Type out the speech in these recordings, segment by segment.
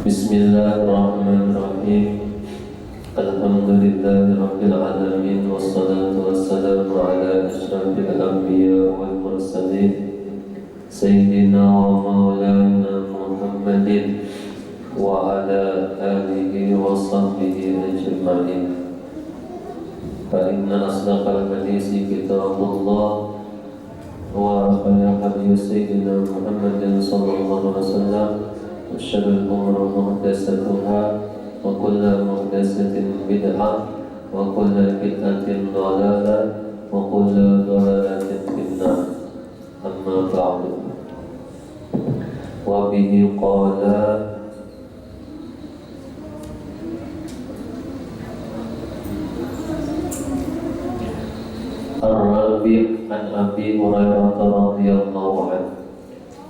Bismillahirrahmanirrahim. Alhamdulillahirabbil alamin wassalatu wassalamu ala asyrafil anbiya wal mursalin sayyidina wa maulana Muhammadin wa ala alihi wa sahbihi ajma'in. Fa inna asdaqal hadisi kitabullah wa khayral hadi sayyidina Muhammadin sallallahu alaihi wasallam. Syarrul umur muhdatsatuha wa kullu muhdatsatin bid'ah wa kullu bid'atin dhalalah wa kullu dhalalatin finnar. Amma ba'du. Wa bihi qala Ar-Rabi' an Abi Hurairah radhiyallahu anhu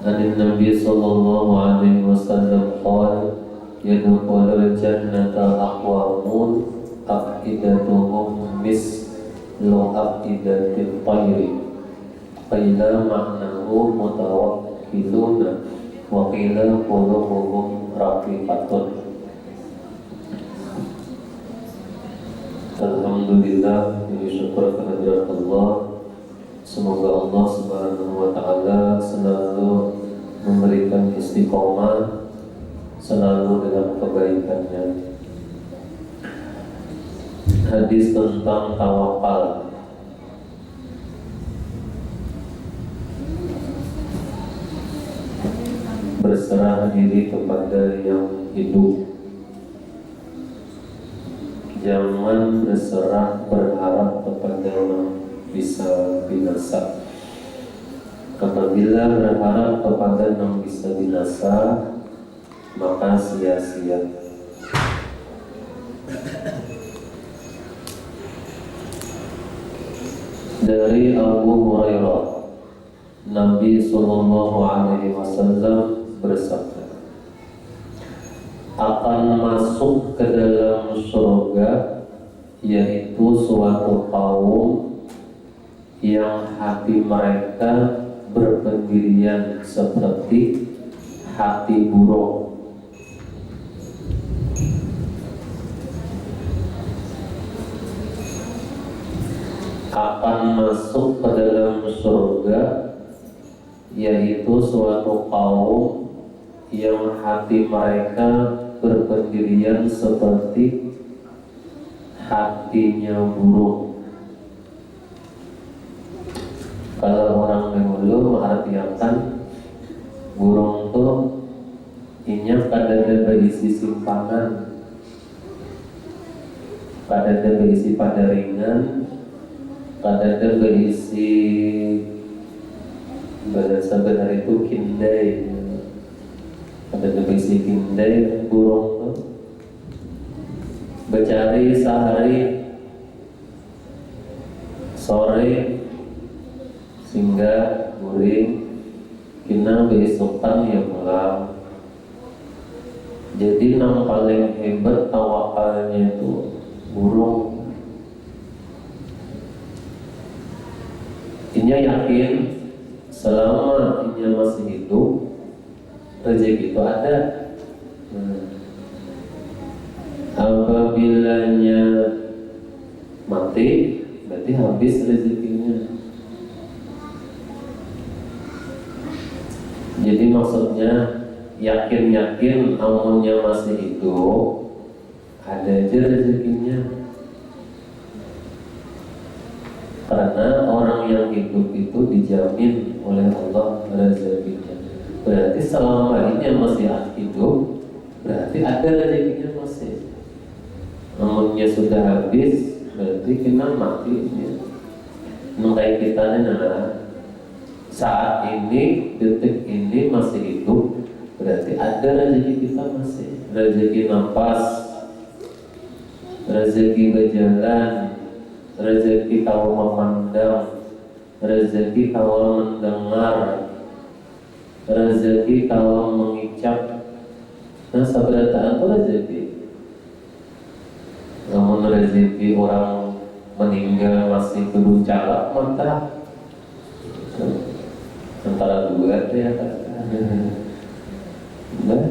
Nabi sallallahu alaihi wasallam qala yadkhulul jannata aqwamun afidatuhum mislu afidatil tayri qila ma'nahu mutawakkiluna wa qila qulubuhum raqiqatun. Alhamdulillah, syukur kehadirat Allah. Semoga Allah Subhanahu wa Ta'ala selalu memberikan istiqomah, selalu dalam kebaikannya. Hadis tentang tawakal. Berserah diri kepada yang hidup. Jangan berserah berharap kepada yang bisa binasa. Apabila berharap kepada yang bisa binasa, maka sia-sia. Dari Abu Hurairah, Nabi sallallahu alaihi wasallam bersabda, akan masuk ke dalam surga yaitu suatu kaum yang hati mereka berpendirian seperti hati burung. Akan masuk ke dalam surga yaitu suatu kaum yang hati mereka berpendirian seperti hatinya burung. Kalau orang dahulu mengartikan burung itu inya kadang berisi simpangan, kadang berisi padaringan, kadang berisi bahasa benar itu kindai, kadang berisi kindai. Burung itu bercari sehari sore sehingga guring kina besokan ya pulang. Jadi yang paling hebat tawakalnya itu burung. Inya yakin selama inya masih hidup rezeki itu ada. Apabila mati berarti habis rezekinya. Jadi maksudnya yakin-yakin amunnya masih hidup ada aja rezekinya. Karena orang yang hidup itu dijamin oleh Allah rezekinya. Berarti selama ini masih hidup berarti ada rezekinya masih. Amunnya sudah habis berarti kita mati. Mengenai kita saat ini, detik ini masih hidup, berarti ada rezeki kita masih. Rezeki nafas, rezeki berjalan, rezeki kau memandang, rezeki kau mendengar, rezeki kau mengicap. Nah, sabarataan itu rezeki. Namun rezeki orang meninggal masih belum calak, mantap. Antara dua ya kan. Nah,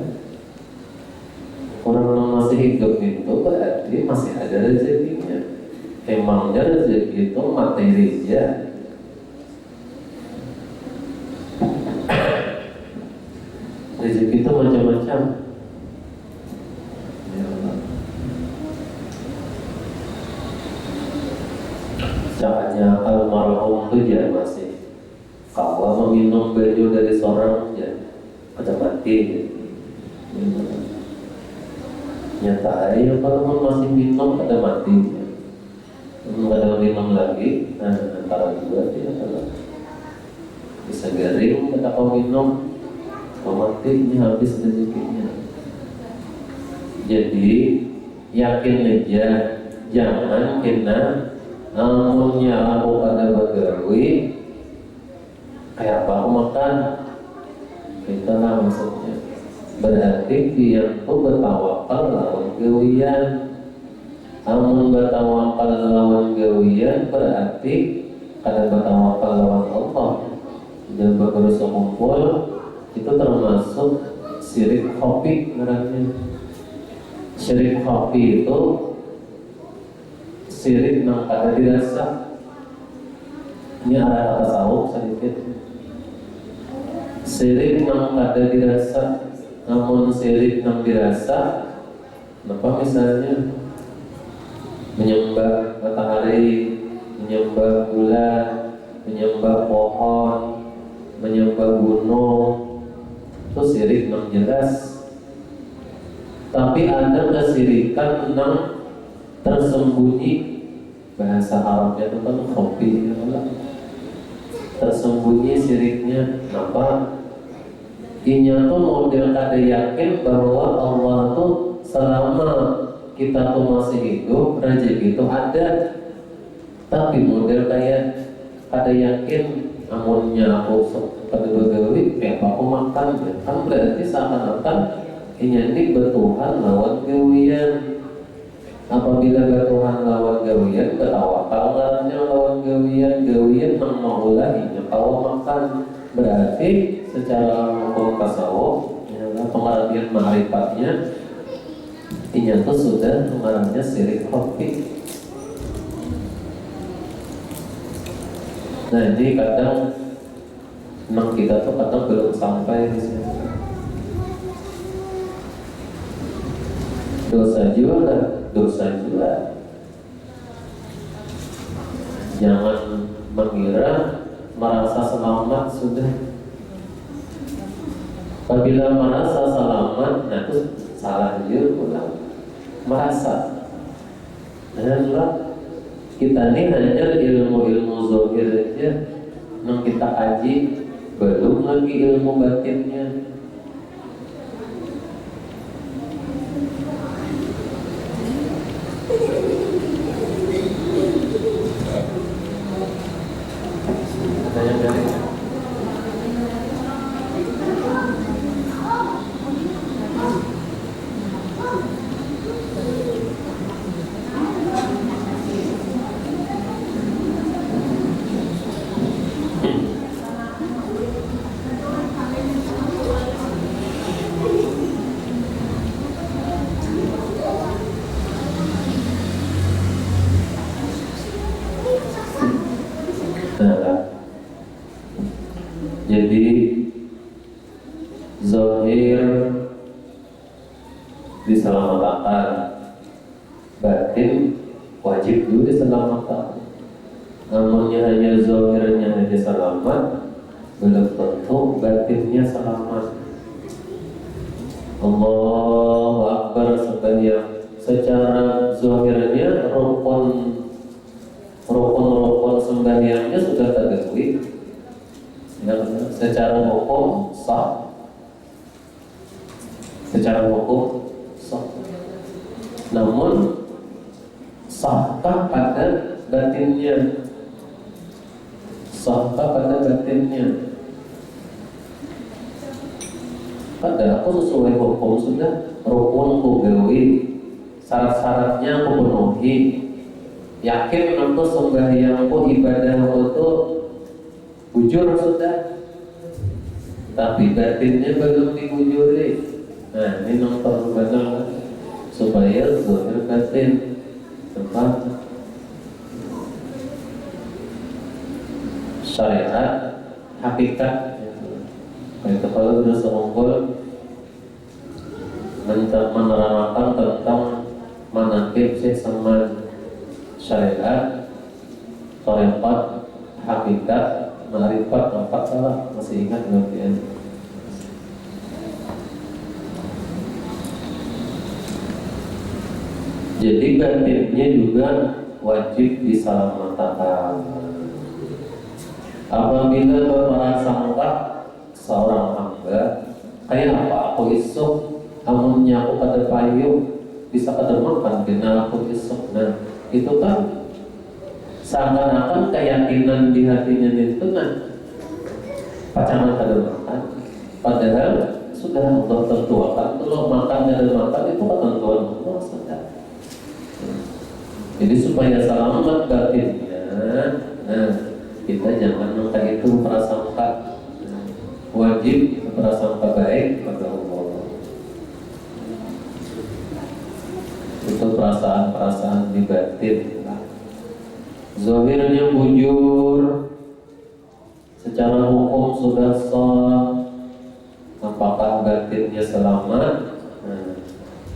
masih hidup itu berarti masih ada rezekinya. Emangnya rezeki itu materi aja. Rezeki itu macam-macam. Caranya almarhum itu ya masih kalau meminum baju dari seorang ya pada mati gitu. Nyata aja kalau masih minum pada mati ya. Kadang minum lagi, nah antara dua dia adalah bisa garing kata kau minum, kau mati ini habis rezekinya. Jadi yakin aja, jangan kena amunnya aku pada bagawi kayak apa aku makan, kita lah maksudnya. Berarti dia tuh bertawakal lawan gawian. Amun bertawakal lawan gawian berarti kadang bertawakal lawan Allah dan berusaha kumpul itu termasuk syirik khafi namanya. Syirik khafi itu syirik yang ada dirasa. Ini arah tasawuf sedikit. Syirik yang ada dirasa, namun syirik yang dirasa, apa misalnya menyembah matahari, menyembah bulan, menyembah pohon, menyembah gunung, itu syirik yang jelas. Tapi ada kesyirikan yang tersembunyi, bahasa Arabnya itu kan khafi, tersembunyi syiriknya. Apa? Inya tuh model kada yakin bahwa Allah tuh selama kita tuh masih hidup, rezeki itu ada. Tapi model kayak kada yakin amunnya aku pada begawi, kayak aku makan, kan berarti seakan-akan ini bertuhan lawan gawian. Apabila bertuhan lawan gawian, bertawakal ngarannya lawan gawian, gawian mengulahinya kalau makan. Berarti secara hukum tasawuf, pengertian ma'rifatnya ini tuh sudah pengarangnya syirik khafi. Nah ini kadang memang kita tuh kadang belum sampai di sini. Dosa juga. Jangan mengira merasa selamat sudah. Apabila merasa selamat, nah itu salah juga pulang. Merasa. Nah, kita ini hanya ilmu-ilmu zahir aja yang kita kaji, belum lagi ilmu batinnya. Jadi zahir diselamatkan, batin wajib juga diselamatkan. Namunnya hanya zahirnya hanya selamat, belum tentu batinnya selamat. Allahu Akbar sekalian. Secara zahirnya rukun sembahyangnya sudah terganggu. Secara hukum sah. Namun sahkah pada batinnya? Pada aku sesuai hukum sudah, rukun kugawi, syarat-syaratnya aku penuhi, yakin aku sembahyangku ibadahku itu bujur sudah, tapi batinnya belum dibujuri. Nah ini nomor benar. supaya zahir batin tempat syariat hakikat. Itu kalau sudah mengumpul menerangkan tentang manaqib sama syariat, thariqat, hakikat, ma'rifat, empat salah masih ingat bagian. Jadi batinnya juga wajib diselamatkan. Apabila berprasangka seorang hamba, kayak apa aku isuk, amunnya aku pada payu bisa ketermakan karena aku isuk. Nah itu kan seakan-akan keyakinan di hatinya itu kan pacangan ketermakan. Padahal sudah Allah tentukan kalau makan dan makan itu ketentuan Allah sudah. Jadi supaya selamat batinnya, nah kita jangan menghitung prasangka, wajib prasangka baik pada Allah. Itu perasaan-perasaan di batin. Zahirnya bujur, secara hukum sudah sah, apakah batinnya selamat? Nah,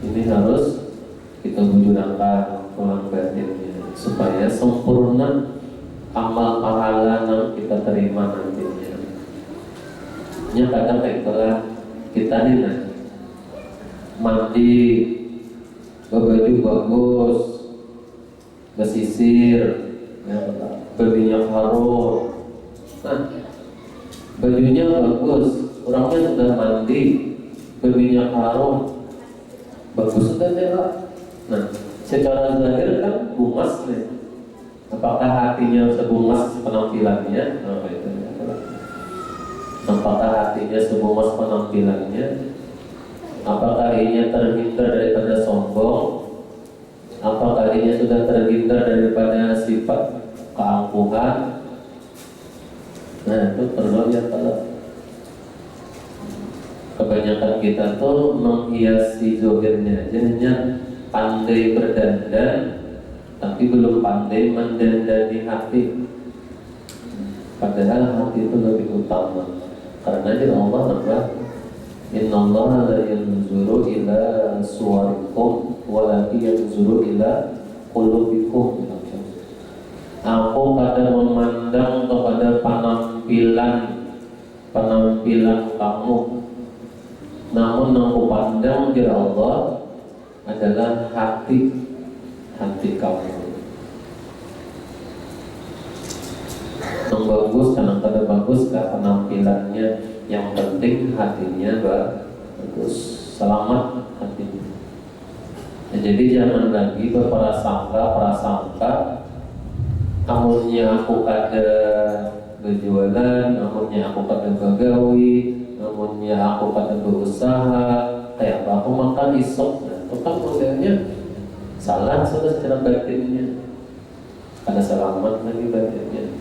ini harus kita bujurkan pulang batinnya supaya sempurna amal pahala yang kita terima nantinya. Nya kadang itulah kita nih mandi berbaju bagus, bersisir, ya, berminyak harum. Nah, bajunya bagus, orangnya sudah mandi, berminyak harum, bagus sudah ya. Nah, secara zahir kan bungas nih. Apakah hatinya sebungas penampilannya? Apa itu? Apakah hatinya sebungas penampilannya? Apakah ia terhindar daripada sombong? Apakah ia sudah terhindar daripada sifat keangkuhan? Nah, itu perlu ya kalau kebanyakan kita tuh menghiasi zahirnya aja, hanya pandai berdandan tapi belum pandai mendandani hati. Padahal hati itu lebih utama. Karena Allah apa? Innallaha la yanzuru ila suwarikum walakin yanzuru ila qulubikum. Aku kadang memandang kepada penampilan kamu, namun aku pandang di Allah adalah hati kamu. Yang bagus kadang-kadang bagus gak penampilannya, yang penting hatinya bagus, selamat hatinya. Ya, jadi jangan lagi berprasangka amunnya aku kada berjualan, amunnya aku kada begawi, amunnya aku kada berusaha, kayak apa aku makan isok. Nah, itu kan modelnya salah sudah secara batinnya, ada selamat lagi batinnya.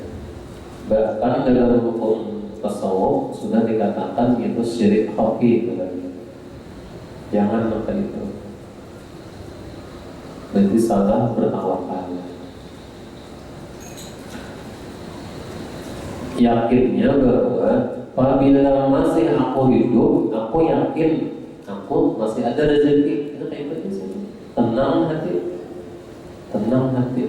Bahkan dalam hukum tasawuf sudah dikatakan itu syirik khafi. Jangan makan itu, berarti salah berawal. Yakinnya bahwa apabila masih aku hidup, aku yakin aku masih ada rezeki. Itu kayak begitu. Tenang hati, tenang hati.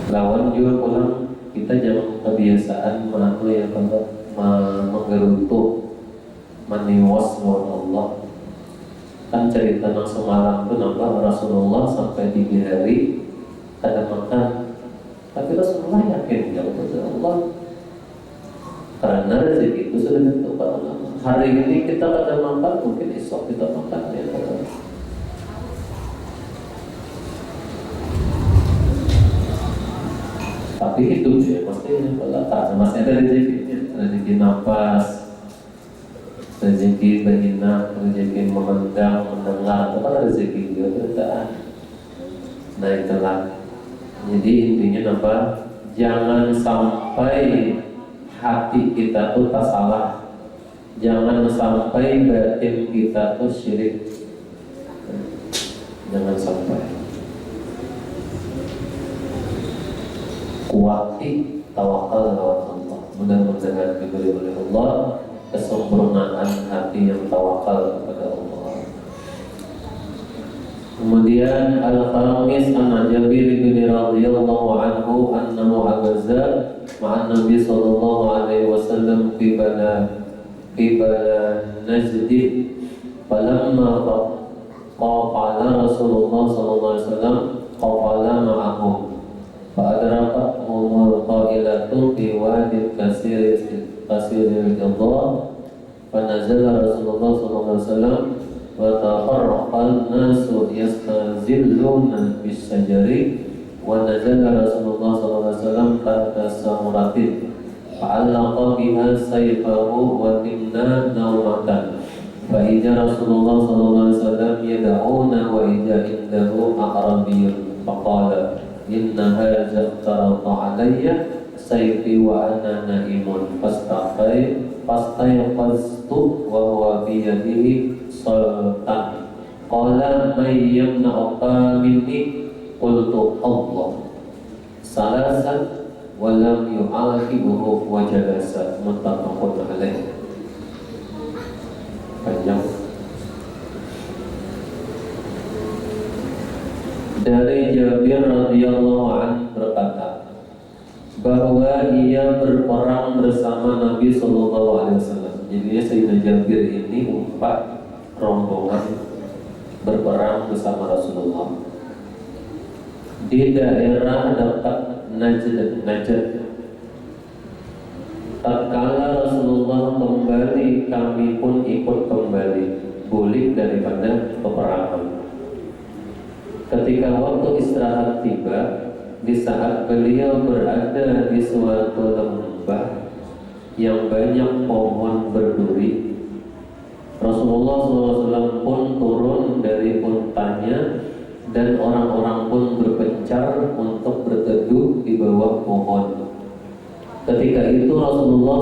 Lawan juga pulang kita jangan kebiasaan ya kalau menggerutu, meniwas lawan Allah. Kan cerita nang semalam itu nampak Rasulullah sampai 3 hari kada makan, tapi Rasulullah yakin ya Allah, karena rezeki itu sudah ditentukan Allah. Hari ini kita kada makan, mungkin esok kita makan ya. Tapi hidup ya pasti kalau masih ada rezekinya, rezeki nafas, rezeki berhina, rezeki memandang, mendengar, itu kan rezeki juga tidak. Nah itulah Jadi intinya apa? Jangan sampai hati kita tuh tak salah. Jangan sampai batin kita tuh syirik. Jangan sampai. Kuati tawakal lewat Allah. Mudah-mudahan diberi oleh Allah kesempurnaan hati yang tawakal kepada Allah. Kemudian al-khamis an Jabir bin radhiyallahu anhu annahu agaza ma'an Nabi sallallahu alaihi wasallam fi bala Najd falamma qala Rasulullah sallallahu alaihi wasallam qala ma'ahum fa adraqahum qailatu fi wadi kasir al-jaddah fa nazala Rasulullah sallallahu alaihi wasallam wa tafarraqan nasu yastazilluna bis-sajari wa nazala Rasulullah sallallahu alaihi wasallam tahta samuratin fa'allaqa biha sayfahu wa timna nawmatan fa idza Rasulullah sallallahu alaihi wasallam yad'una wa idza indahu a'rabiyyun faqala inna hadza tarata alayya sayfi wa ana naimun fastayqaztu wa huwa bi yadihi sultan qala may yamna'uka minni qultu Allah salasan wa lam yu'aqibuhu wa jalasa muttafaqun alaih. Panjang. Dari Jabir radhiyallahu anhu berkata bahwa ia berperang bersama Nabi sallallahu alaihi wasallam. Jadi Sayyidina Jabir ini empat rombongan berperang bersama Rasulullah di daerah dekat Najd. Tatkala Rasulullah kembali, kami pun ikut kembali, pulih daripada peperangan. Ketika waktu istirahat tiba, di saat beliau berada di suatu lembah yang banyak pohon berduri, Rasulullah SAW pun turun dari untanya dan orang-orang pun berpencar untuk berteduh di bawah pohon. Ketika itu Rasulullah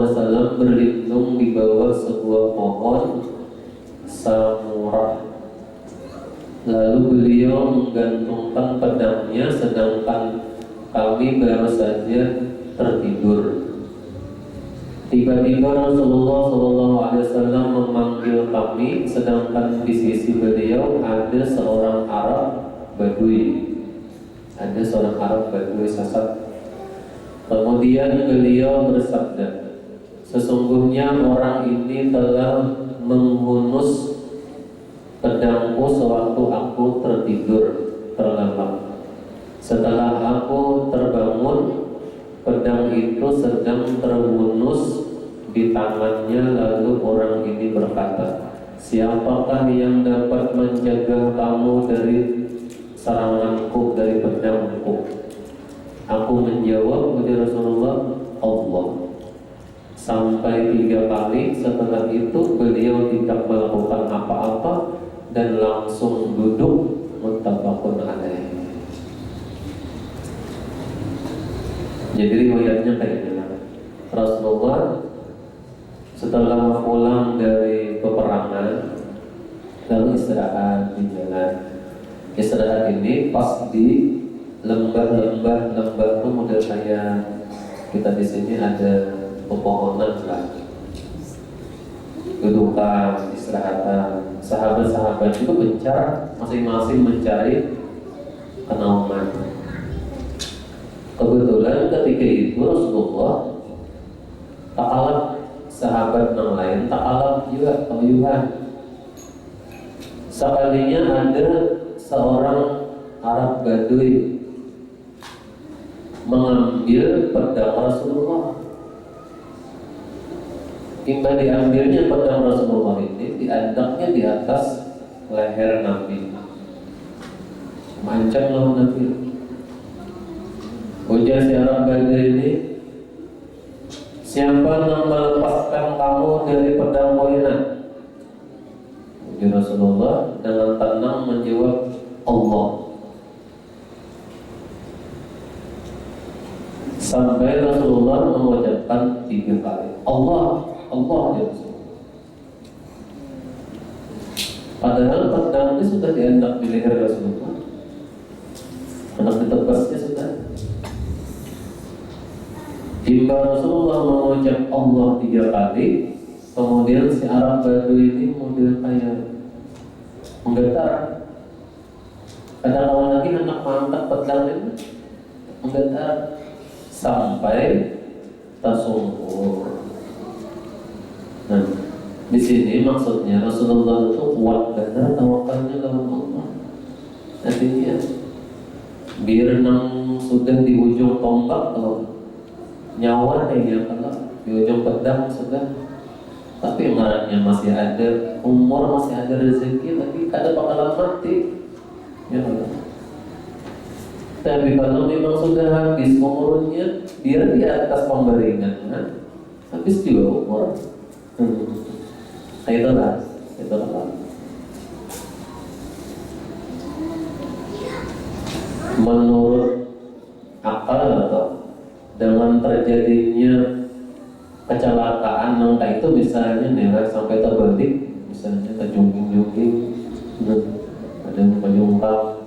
SAW berlindung di bawah sebuah pohon samurah. Lalu beliau menggantungkan pedangnya sedangkan kami baru saja tertidur. Tiba-tiba Rasulullah SAW memanggil kami, sedangkan di sisi beliau ada seorang Arab Badui. Ada seorang Arab Badui sasat. Kemudian beliau bersabda, sesungguhnya orang ini telah menghunus pedangku sewaktu aku tertidur terlelap. Setelah aku terbangun, pedang itu sedang terhunus di tangannya. Lalu orang ini berkata, siapakah yang dapat menjaga kamu dari seranganku, dari pedangku? Aku menjawab, wahai Rasulullah, Allah. Sampai 3 kali. Setelah itu beliau tidak melakukan apa-apa dan langsung duduk. Muttafaqun alaih. Jadi riwayatnya kayak gini. Rasulullah setelah pulang dari peperangan lalu istirahat di jalan. Istirahat ini pas di lembah itu model kayak kita di sini ada pepohonan lah. Dudukan, istirahatan. Sahabat-sahabat itu gencar masing-masing mencari kenaungan. Kebetulan ketika itu Rasulullah tak kalah sahabat yang lain, tak kalah juga kemuyuhan. Sekalinya ada seorang Arab Badui mengambil pedang Rasulullah. Tiba diambilnya pedang Rasulullah ini, diandaknya di atas leher Nabi. Mancang lawan Nabi. Ujar si Arab Badui ini, siapa yang melepaskan kamu dari pedang koina? Ujar Rasulullah dengan tenang menjawab, Allah. sampai Rasulullah mengucapkan 3 kali Allah, Allah ya Rasulullah. Padahal pedang ini sudah diendak di leher Rasulullah, hendak ditebasnya sudah. Jika Rasulullah mengucap Allah 3 kali, kemudian si Arab Badui ini model kayak menggetar. Kadang-kadang lagi hendak mengangkat pedang ini menggetar sampai tersungkur. Nah, di sini maksudnya Rasulullah itu kuat karena tawakalnya lawan Allah. Artinya biar nang sudah di ujung tombak kalau nyawa ya kalau di ujung pedang sudah, tapi ngarannya masih ada umur, masih ada rezeki, tapi kada bakalan mati ya Allah. Tapi kalau memang sudah habis umurnya, dia di atas pemberingan, habis juga umur. Itulah. Menurut akal atau dengan terjadinya kecelakaan nangka itu misalnya nih sampai terbalik, misalnya terjungking-jungking, ada yang menyungkap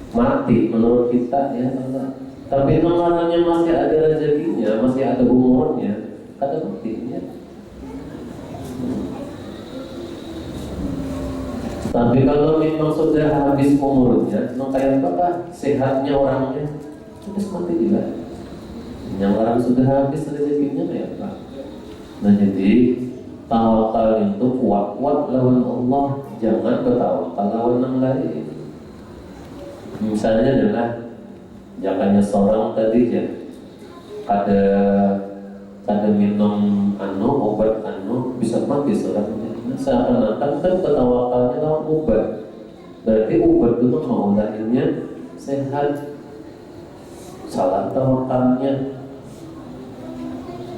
mati menurut kita ya Allah. Tapi namanya masih ada rezekinya, masih ada umurnya, kata buktinya. Tapi kalau memang sudah habis umurnya, kayak apa? Sehatnya orangnya, terus mati juga. Yang orang sudah habis rezekinya ya Pak. Nah jadi tawakal itu kuat-kuat lawan Allah, jangan bertawakal lawan yang lain. Misalnya adalah jakanya seorang tadi ya, ada minum obat bisa mati seorangnya. Seakan-akan kan bertawakalnya lawan obat, berarti obat itu mau lahirnya sehat, salah tawakalnya.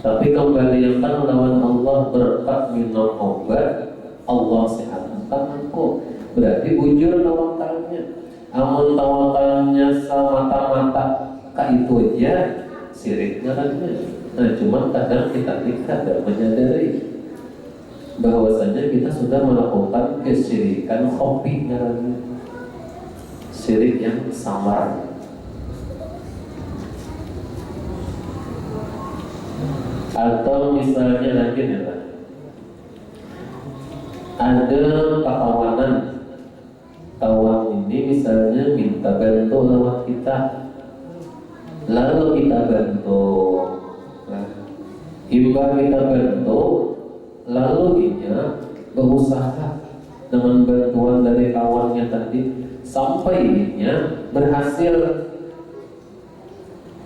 Tapi kembalikan lawan Allah berkat minum obat, Allah sehatkan aku, berarti bujur tawakalnya. Amun tawakalnya semata-mata itu aja sirik ngarannya. Nah cuman kadang kita tidak menyadari bahwasanya kita sudah melakukan kesyirikan khofi ngarannya, syirik yang samar. Atau misalnya lagi nih Pak, ada kawanan, kawan ini misalnya minta bantu lawan kita, lalu kita bantu, imbah kita bantu, lalu dia berusaha dengan bantuan dari kawannya tadi sampai dia berhasil,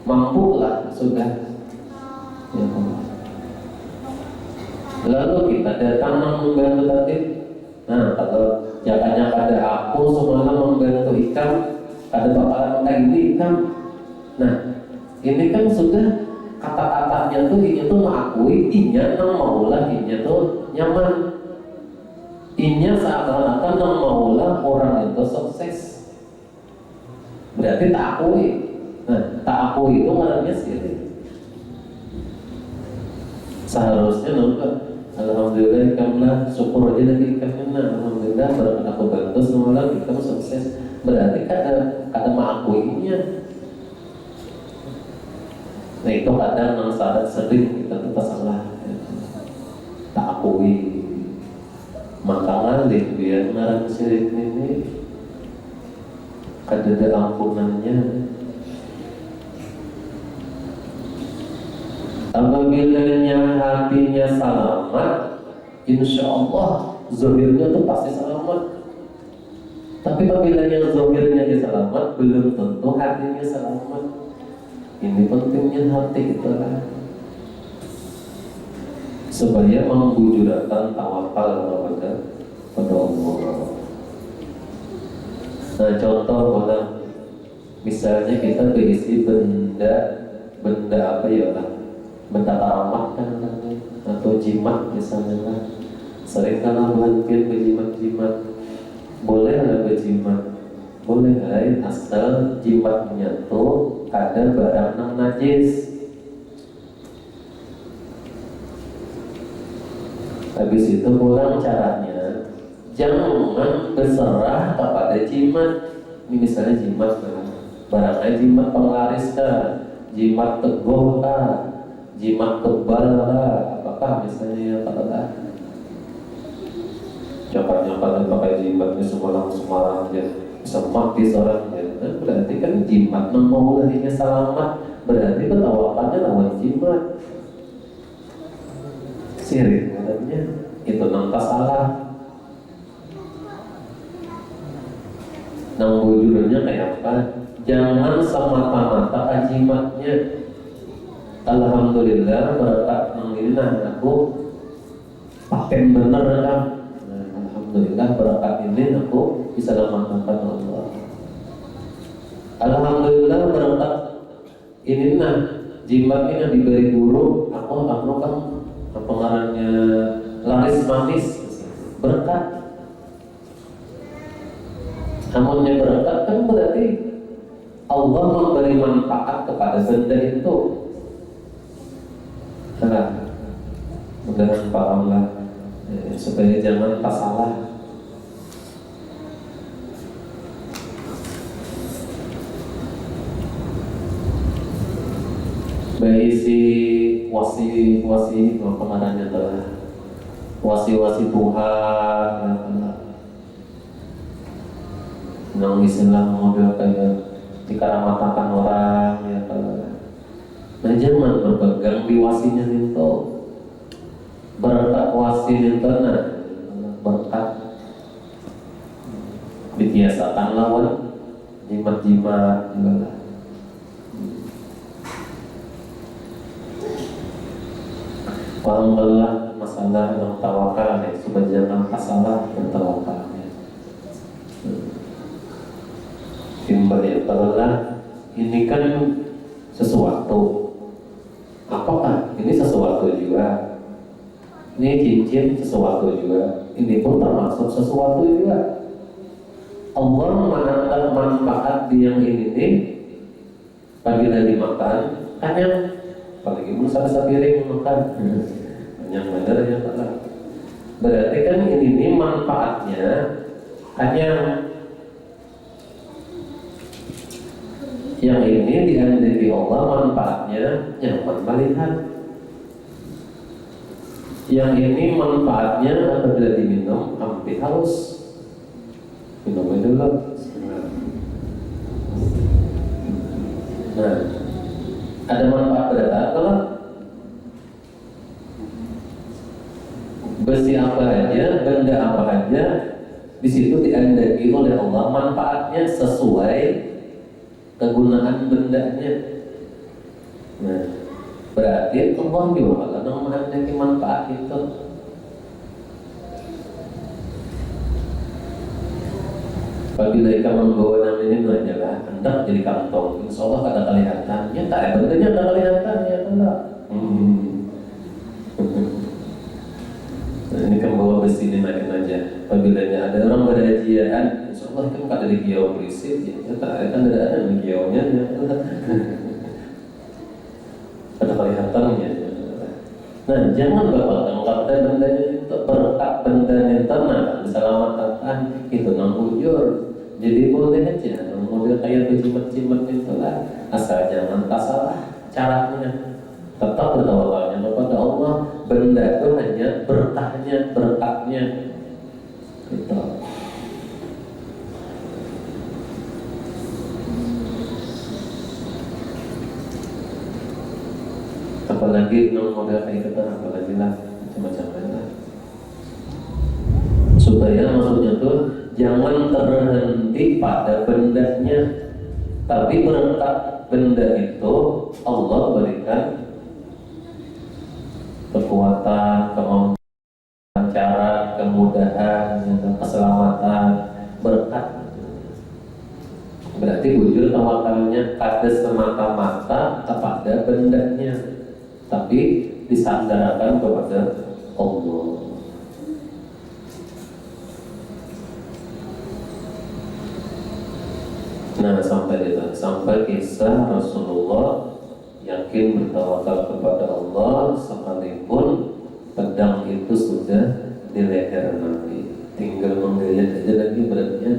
mampulah sudah ya. Lalu kita datang membantu tadi. Nah kalau jakanya pada aku semalam membantu ikan, ada bakalan ini ikan. Nah ini kan sudah kata-katanya tuh ini tuh mengakui, inya nang maulah, inya tuh nyaman, inya seakan-akan nang maulah orang itu sukses. Berarti tak akui. Nah tak akui itu ngarannya sirik. Seharusnya nonton, alhamdulillah ikamlah, syukur aja lagi ikamnya. Nah alhamdulillah berkat aku bantu semalam ikam sukses. Berarti kata mengakuinya. Nah itu kadang yang syarat sering kita tuh salah ya. Tak akui, maka ngalih biar ngarang syirik ini kadada ampunannya. Apabila hatinya selamat, insya Allah zahirnya tuh pasti selamat. Tapi apabila yang zahirnya selamat, belum tentu hatinya selamat. Ini pentingnya hati itulah, supaya membujurkan tawakal kepada Allah. Nah contoh mana? Misalnya kita berisi benda apa ya lah? Benda karamat kan, atau jimat misalnya kan. Sering kan hampir berjimat-jimat, boleh ada berjimat. boleh lain asal jimatnya tuh ada barang yang najis. Habis itu pulang caranya jangan berserah kepada jimat. Ini misalnya jimat barangnya jimat penglaris kah, jimat teguh kah, jimat kebal kah, apakah misalnya katakan coklat-coklat pakai jimatnya Semarang ya bisa mati seorang ya. Berarti kan jimat mau lahirnya selamat, berarti ketawakannya lawan jimat. Sirik katanya itu nampak salah. Nang bujurnya kayak apa? Jangan semata-mata ajimatnya. Alhamdulillah berkat nang ini aku paten bener kan. Alhamdulillah berkat ini aku bisa memaafkan Allah. Alhamdulillah berkat ini jimat ini diberi guru aku kan pengarannya laris manis berkat. Namunnya berkat kan berarti Allah memberi manfaat kepada benda itu. Nah, mudah-mudahan pahamlah supaya jangan salah. Baik si wasi pengarangnya adalah wasi Tuhan ya, nangisinlah model kayak dikaramatakan orang ya kalau. Nah jangan berpegang di wasinya itu berkat wasi itu berkat dibiasakan lawan jimat-jimat juga. Pahamlah masalah yang tawakal ya, supaya jangan masalah bertawakal ya. Timbal ya, karena ini kan sesuatu. Apakah ini sesuatu juga? Ini cincin sesuatu juga. Ini pun termasuk sesuatu juga. Allah menandakan manfaat di yang ini nih, apabila dimakan, hanya apalagi musa piring makan. Yang benar ya Pak. Berarti kan ini manfaatnya hanya yang ini dihendaki Allah manfaatnya nyaman melihat. Yang ini manfaatnya apabila diminum hampir haus. Minum dulu. Nah, ada manfaat berat kalau besi apa aja, benda apa aja di situ dihendaki oleh Allah manfaatnya sesuai kegunaan bendanya. Nah, berarti Allah juga kalau menghendaki manfaat itu. Apabila ikan membawa nama ini adalah hendak jadi kantong, insya Allah kada kelihatannya, tak ada bendanya kada kelihatannya, enggak. Nah, ini kan bawa besi ini naikin aja. Apabila ada orang berhajian, insya Allah kan kada di kiau berisik, ya tak kan ada di kiaunya, ya. Kada kelihatannya. Nah, jangan berpegang pada bendanya itu, berkat bendanya tenang, diselamatkan itu nang bujur. Jadi boleh aja, model kayak berjimat-jimat itu lah, asal jangan salah caranya. Tetap bertawakalnya kepada Allah. Benda itu hanya berkahnya, berkatnya. Gitu. Apalagi model kayak kita, apalagi lah macam-macam lah. Supaya maksudnya tuh jangan terhenti pada bendanya, tapi berkat benda itu Allah berikan kekuatan, kemampuan, cara, kemudahan, keselamatan, berkat. Berarti wujud tawakalnya kada semata-mata kepada bendanya, tapi disandarkan kepada Allah. Nah, sampai kisah Rasulullah yakin bertawakal kepada Allah sekalipun pedang itu sudah di leher Nabi, tinggal menggeliat aja lagi beratnya.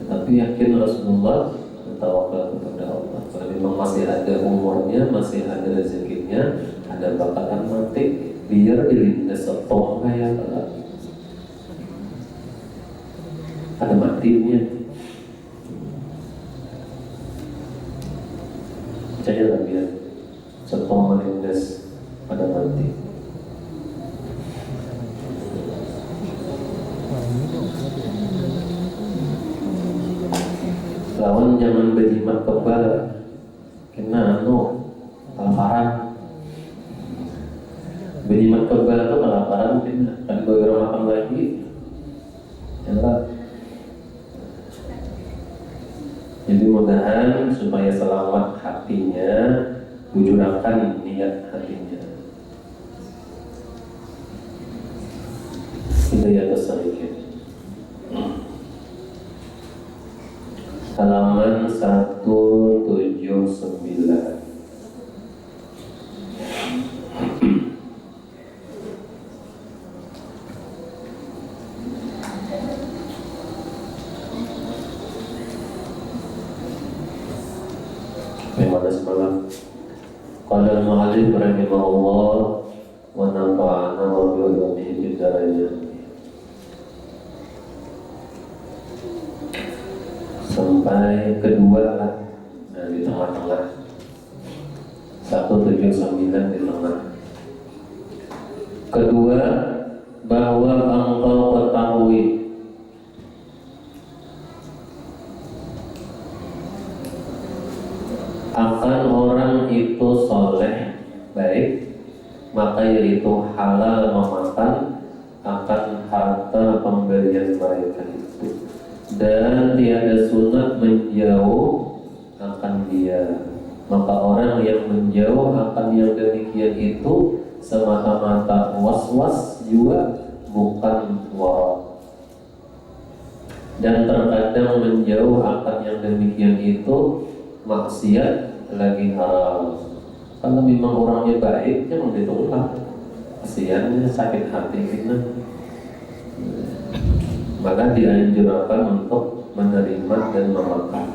Tapi yakin Rasulullah bertawakal kepada Allah. Kalau memang masih ada umurnya, masih ada rezekinya, ada bakalan mati, biar dilindas setong kayak ada matinya. Percayalah biar setong melindas pada mati. Lawan jangan berjimat kebal, kena kelaparan. Berjimat kebal itu kelaparan kena. Kan gue makan lagi, ya. Jadi mudahan supaya selamat hatinya, bujurakan niat hatinya. Hidayah sedikit. Halaman 179. Bagaimana semalam? Qala al-mu'allif rahimahullah wa nafa'ana wa bi'ulumihi fid dharain. Sampai kedua lah, nah, di tengah-tengah 179 di tengah. Kedua, bahwa engkau ketahui akan orang itu soleh baik, maka yaitu halal memakan akan harta pemberian mereka itu, dan tiada sunat menjauh akan dia. Maka orang yang menjauh akan yang demikian itu semata-mata was-was juga, bukan wara. Dan terkadang menjauh akan yang demikian itu maksiat lagi haram. Kalau memang orangnya baik, jangan ditolak. Kasihannya sakit hati kita. Maka dianjurkan untuk menerima dan memakan.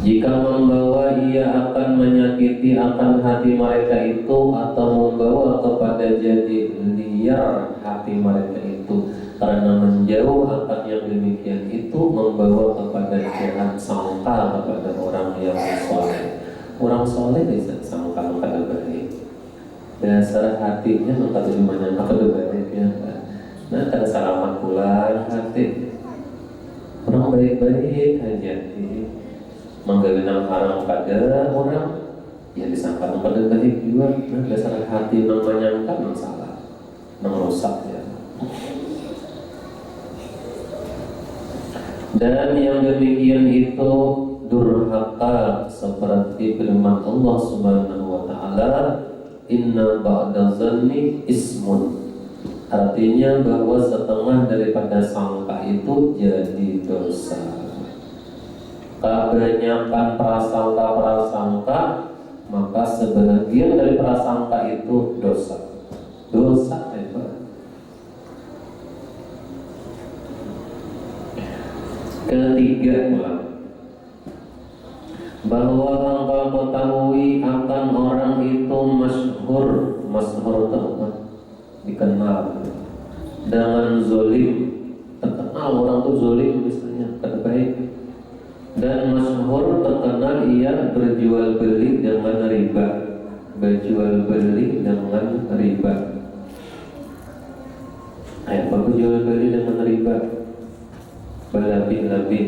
Jika membawa ia akan menyakiti akan hati mereka itu, atau membawa kepada jadi liar hati mereka itu, karena menjauh akan yang demikian itu membawa kepada jahat sangka kepada orang yang soleh. Orang soleh bisa sangka kepada baik. Dasar hatinya maka tujuannya kepada baik ya. Nah, tak selamat pula hati. Orang baik-baik aja. Menggenang haram pada orang, ya disangka pada baik juga. Nah, dasar hati yang menyangka masalah, merusak ya. Dan yang demikian itu durhaka, seperti firman Allah Subhanahu wa taala, inna ba'da zanni ismun. Artinya bahwa setengah daripada sangka itu jadi dosa. Kebanyakan prasangka, maka sebagian dari prasangka itu dosa. Dosa hebat. Ketiga pula, bahwa engkau ketahui akan orang itu masyhur itu apa? Dikenal dengan zolim. Terkenal orang itu zolim misalnya, kata baik. Dan masyhur terkenal ia berjual beli dengan riba. Berjual beli dengan riba. Apa berjual beli dengan riba? Berlebih-lebih.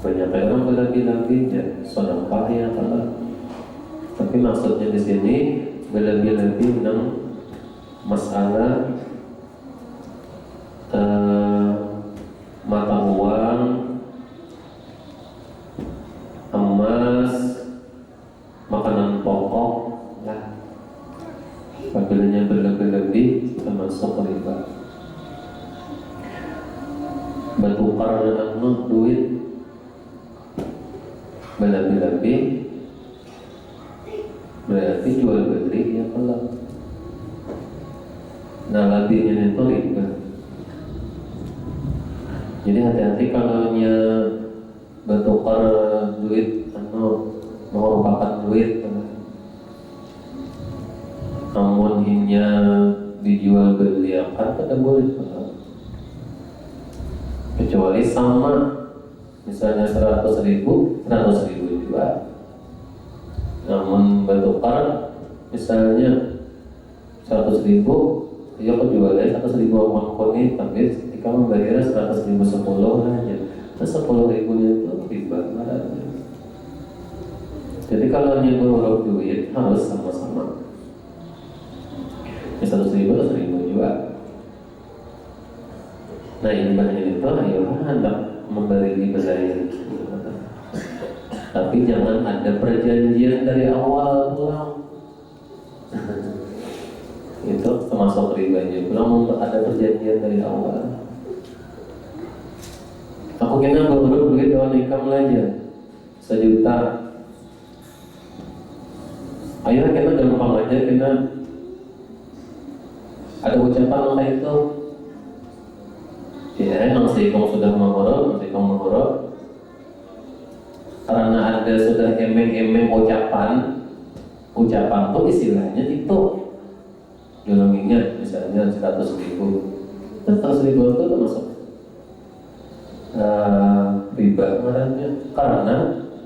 Banyak orang berlebih-lebih ya, sedekah ya kalau. Tapi maksudnya di sini berlebih-lebih dalam masalah mata uang, emas, makanan pokok lah. Apabila berlebih-lebih termasuk riba. bertukar dengan duit berlebih-lebih, berarti jual beli ya kalau. Nah lebihnya itu riba. Jadi hati-hati kalau nya bertukar duit atau merupakan duit, namun inya dijual beliakan tidak boleh, kecuali sama, misalnya 100.000 juga. Namun bertukar misalnya 100.000, ya aku jualnya 100.000 uang koni, tapi ketika membayarnya 100.000 10 aja, nah 10.000 itu riba. Jadi kalau nyebur duit harus sama-sama, ya 100.000 juga. Nah ini itu ayo hendak memberi berdaya, tapi jangan ada perjanjian dari awal pulang. Itu termasuk ribanya. Pulang ada perjanjian dari awal. Aku kena baru duit awal nikah aja 1 juta. Ayo kita gampang aja, kita ada ucapan kayak itu. Ya, yang kamu sudah menghoror, karena ada sudah emeng-emeng ucapan itu istilahnya itu dalam ingat misalnya 100.000 itu termasuk riba marahnya, karena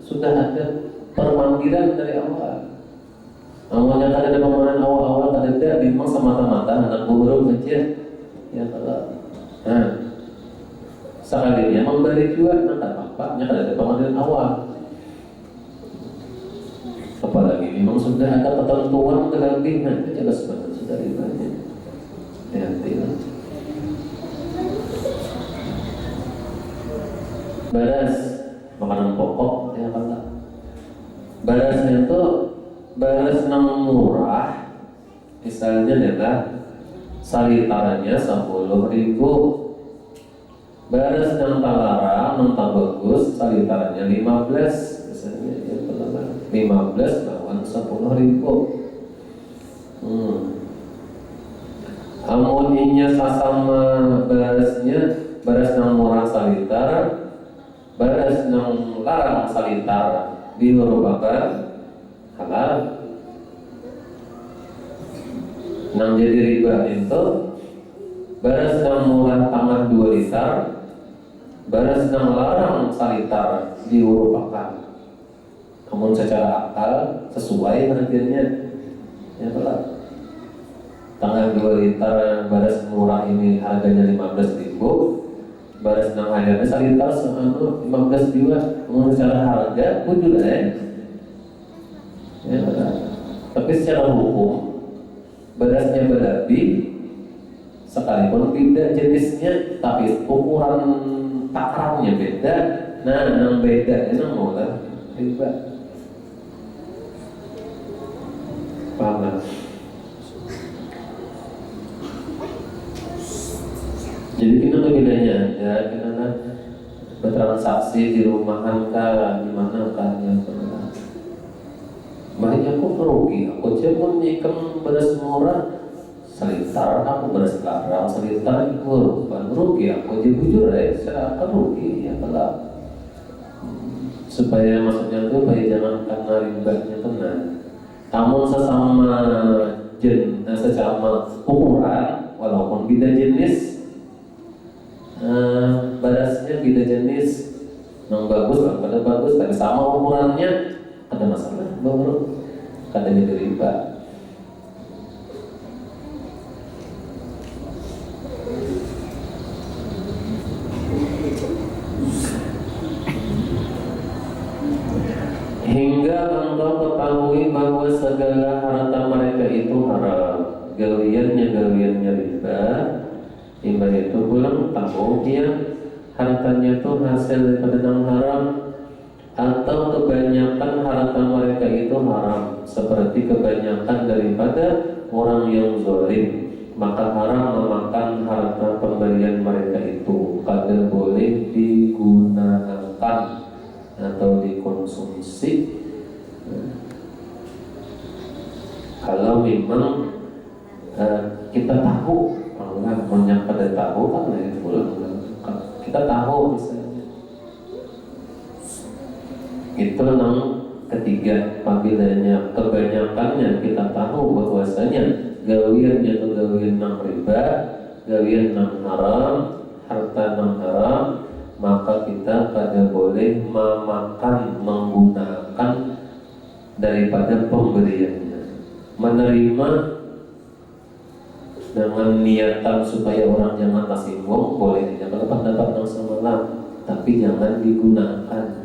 sudah ada permanggilan dari awal. Awalnya kan ada pemahaman awal ada memang semata-mata anak buruk saja ya kalau. Nah sekalinya memberi juga, nah tak apa-apanya kan ada pemanggilan awal. Apalagi memang sudah ada ketentuan kelebihan, itu jelas banget sudah ribanya. Hati-hati lah. Baras makanan pokok ya kan. Barasnya itu baras yang murah, misalnya adalah salitarannya 10.000. Baras yang talara, yang bagus, salitarannya 15, misalnya ya 15 lawan 10.000. Amoninya sesama barasnya, baras yang murah salitar, baras yang larang salitar diurubakan halal. Nang jadi riba itu baras yang murah tangan 2 liter, baras yang larang salitar diurubakan. Namun secara akal sesuai harganya ya telah. Tangan 2 liter baras murah ini harganya 15.000, baras yang harganya salitar 15 juga. Namun secara harga wujud ya telah. Tapi secara hukum berasnya berlebih sekalipun beda jenisnya, tapi ukuran takarannya beda. Nah, yang beda itu mulai riba. Paham gak? Jadi kita bedanya ya, kita bertransaksi di rumahan kah, di mana kah ya pernah. Makanya aku merugi, aku cuma ikan beras murah selitar, aku beras larang selitar itu rugi, aku jadi jujur saya akan rugi ya kalau supaya maksudnya tuh supaya jangan karena ribanya tenang. Namun sesama sesama ukuran walaupun beda jenis, barasnya beda jenis, yang bagus lah pada bagus, tapi sama ukurannya ada masalah baru katanya riba. Hingga engkau ketahui bahwa segala harta mereka itu haram, galiannya riba. Riba itu pulang tahu dia hartanya itu hasil daripada yang haram, atau kebanyakan harta mereka itu haram, seperti kebanyakan daripada orang yang zalim, maka haram memakan harta pemberian mereka itu. Kada boleh kita tahu misalnya. Itu yang ketiga, apabila kebanyakannya kita tahu bahwasanya gawiannya itu gawian yang riba, gawian yang haram, harta yang haram, maka kita kada boleh menggunakan daripada pemberiannya. Menerima dengan niatan supaya orang jangan tersinggung boleh saja kalau pendapat yang semalam, tapi jangan digunakan.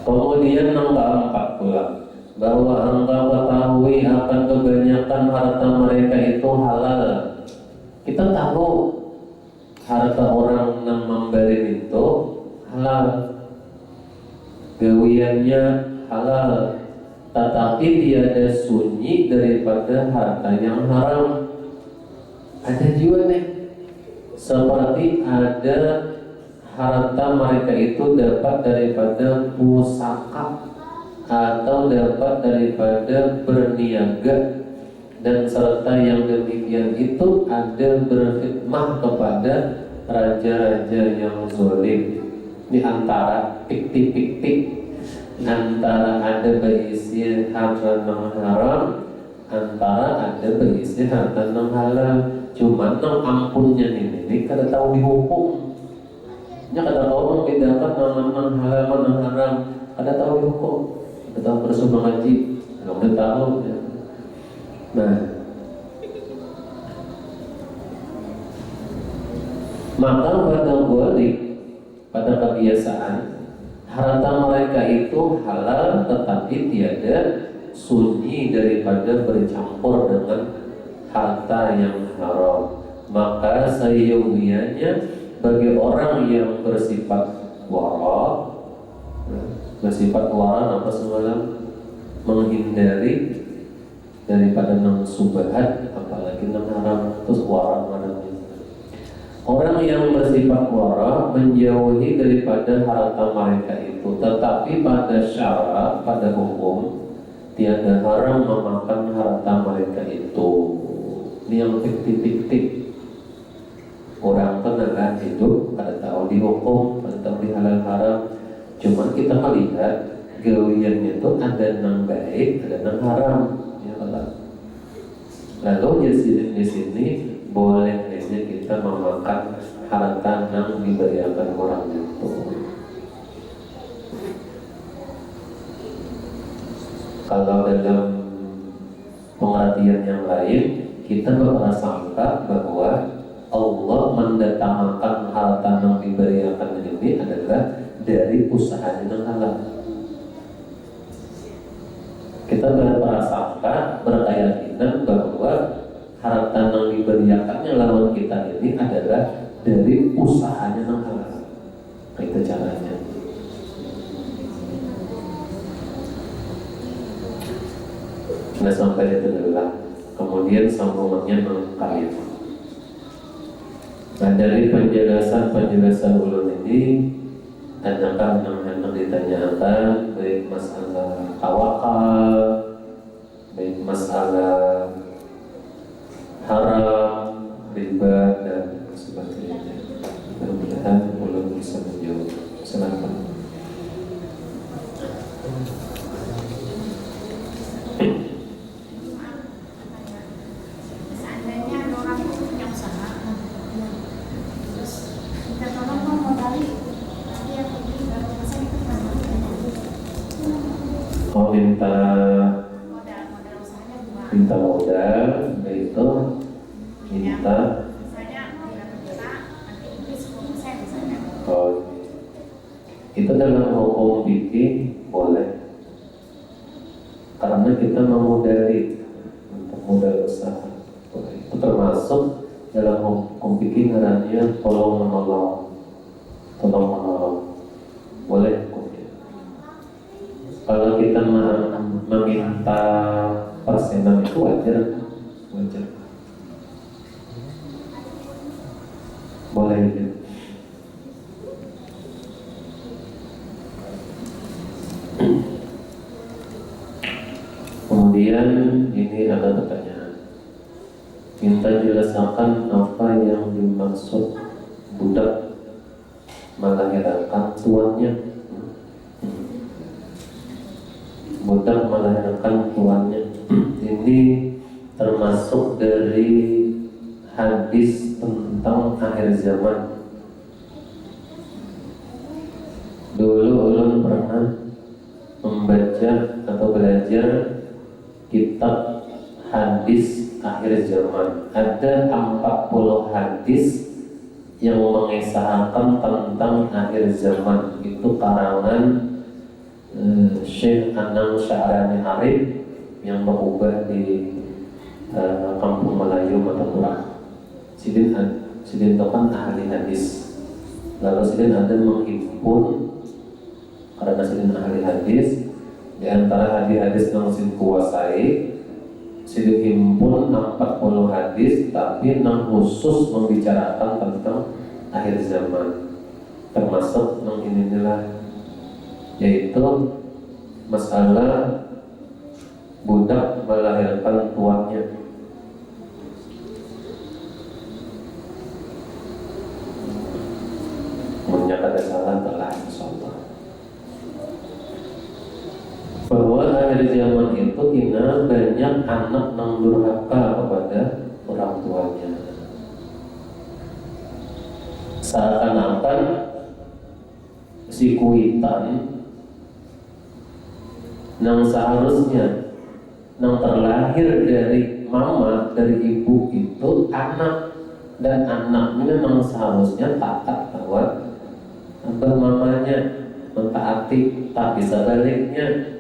Kemudian yang keempat pula, bahwa engkau ketahui akan kebanyakan harta mereka itu halal. Kita tahu harta orang yang memberi itu halal, gawiannya halal, tetapi tiada sunyi daripada harta yang haram. Ada juga nih, seperti ada harta mereka itu dapat daripada pusaka atau dapat daripada berniaga, dan serta yang demikian itu ada berkhidmah kepada raja-raja yang zalim. Di antara piktik-piktik, antara ada berisi harta yang haram, antara ada berisi harta yang halal. Cuma nang ampunnya ini kada tahu dihukum. Nya kada tahu membedakan nang halal nang haram, kada tahu dihukum, kada tahu bersumber ngaji, kada tahu ya. Nah, maka pada balik, pada kebiasaan harta mereka itu halal, tetapi tiada sunyi daripada bercampur dengan harta yang haram. Maka seyogianya bagi orang yang bersifat wara, apa semalam, menghindari daripada nang subhat, apalagi nang haram, terus wara mana. Orang yang bersifat wara menjauhi daripada harta mereka itu, tetapi pada syarat, pada hukum tiada haram memakan harta mereka itu. Ini yang fiktif-fiktif. Orang tenaga hidup kada tahu dihukum, kada tahu di halal haram. Cuma kita melihat gawiannya itu ada nang baik, ada nang haram. Ya Allah. Lalu di sini boleh aja kita memakan harta yang diberikan orang itu. Kalau dalam pengertian yang lain, kita berprasangka bahwa Allah mendatangkan harta yang diberikan ini adalah dari usaha yang halal. Kita berprasangka, berkeyakinan bahwa harta yang diberikannya lawan kita ini adalah dari usahanya yang halal. Itu caranya. Nah, sampai itu adalah kemudian sambungannya mengkali. Nah, dari penjelasan ulun ini, adakah yang ditanyakan baik masalah tawakal, baik masalah haram, riba dan sebagainya. Mudah-mudahan ulun bisa menjawab. Silakan. Oh, minta modal, itu minta. Oh, itu dalam hukum fikih boleh, karena kita memodali untuk modal usaha. Itu termasuk dalam hukum fikih ngarannya tolong menolong, boleh. Kalau kita meminta persenan itu wajar. Boleh gitu. Kemudian ini ada pertanyaan, minta jelaskan apa yang maksud budak melahirkan tuannya. Budak melahirkan tuannya. Ini termasuk dari hadis tentang akhir zaman. Dulu ulun pernah membaca atau belajar kitab hadis akhir zaman. Ada 40 hadis yang mengisahkan tentang akhir zaman. Itu karangan Syekh Anang Sya'rani Arif yang berubah di Kampung Melayu Matapura. Sidin itu kan ahli hadis. Lalu Sidin ada menghimpun, karena Sidin ahli hadis, di antara hadis yang Sidin kuasai, Sidin himpun 40 hadis, tapi yang khusus membicarakan tentang akhir zaman. Termasuk yang inilah, yaitu masalah budak melahirkan tuannya. Banyak ada salah telah insyaallah. Bahwa akhir zaman itu kina banyak anak yang durhaka kepada orang tuanya. Seakan-akan si kuitan yang seharusnya yang terlahir dari mama, dari ibu itu anak, dan anaknya yang seharusnya taat bahwa abah mamanya mentaati, tapi sebaliknya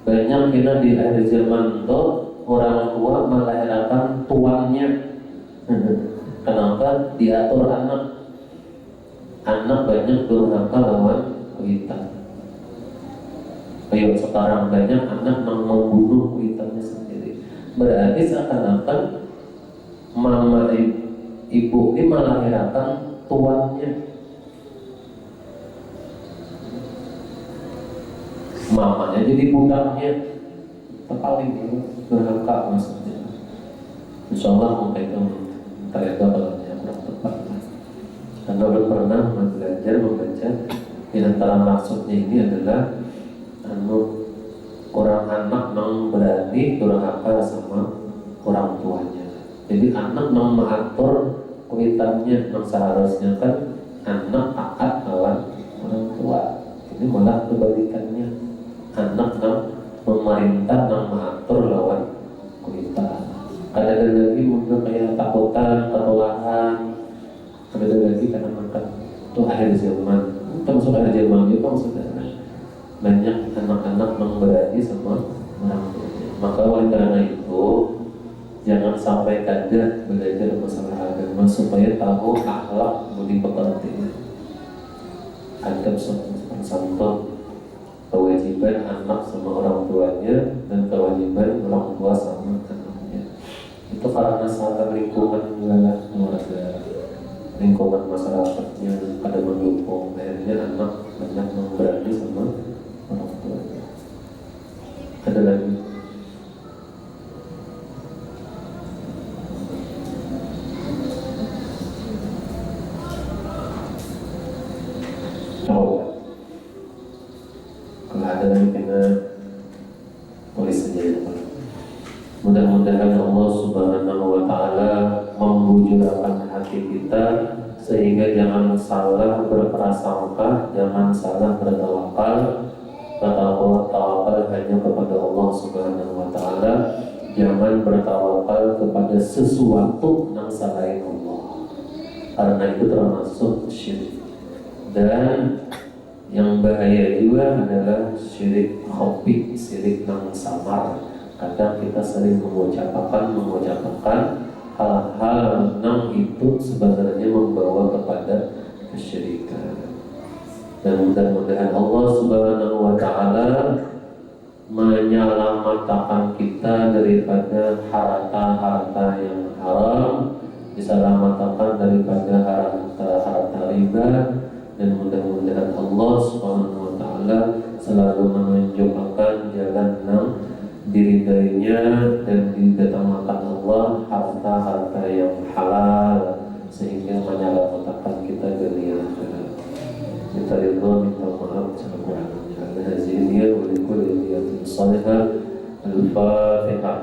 banyak kita di akhir zaman itu orang tua melahirkan tuannya. Kenapa? Diatur anak banyak durhaka lawan kuitan. Kayak sekarang banyak anak yang membunuh kuitannya sendiri. Berarti seakan-akan mama ibu ini melahirkan tuannya. Mamanya jadi budaknya. Paling durhaka maksudnya. Insyaallah mungkin ternyata balanya kurang tepat. Karena belum pernah belajar membaca. Di antara maksudnya ini adalah orang anak yang berani durhaka sama orang tuanya. Jadi anak yang mengatur kuitannya, yang seharusnya kan anak taat lawan orang tua. Ini malah kebalikannya, anak yang memerintah yang mengatur lawan kuitan. Ada lagi mungkin kayak takutan, ketularan. Ada lagi karena makan. Itu akhir zaman. Termasuk akhir zaman itu maksudnya banyak anak-anak yang berani sama orang tuanya. Maka oleh karena itu jangan sampai kaget belajar masalah agama supaya tahu akhlak budi pekerti, adab sopan santun, kewajiban anak sama orang tuanya dan kewajiban orang tua sama anaknya. Itu karena salah lingkungan wilayah keluarga, lingkungan masyarakatnya pada mendukung, akhirnya anak banyak yang berani sama orang tuanya. Ada lagi coba kalau ada lagi kena tulis saja ya. Mudah-mudahan Allah Subhanahu wa Ta'ala membujurkan hati kita sehingga jangan salah berprasangka, jangan salah bertawakal. Bertawakal hanya kepada Allah Subhanahu wa Ta'ala. Jangan bertawakal kepada sesuatu yang selain Allah, karena itu termasuk syirik. Dan yang bahaya juga adalah syirik khafi, syirik yang samar. Kadang kita sering mengucapkan hal-hal yang itu sebenarnya membawa kepada kesyirikan. Dan mudah-mudahan Allah Subhanahu wa Ta'ala menyelamatkan kita daripada harta-harta yang haram, diselamatkan daripada harta riba, dan mudah-mudahan Allah Subhanahu wa Ta'ala selalu menunjukkan jalan yang diridainya dan didatangkan Allah harta-harta yang halal, sehingga salihah. Al-Fatihah.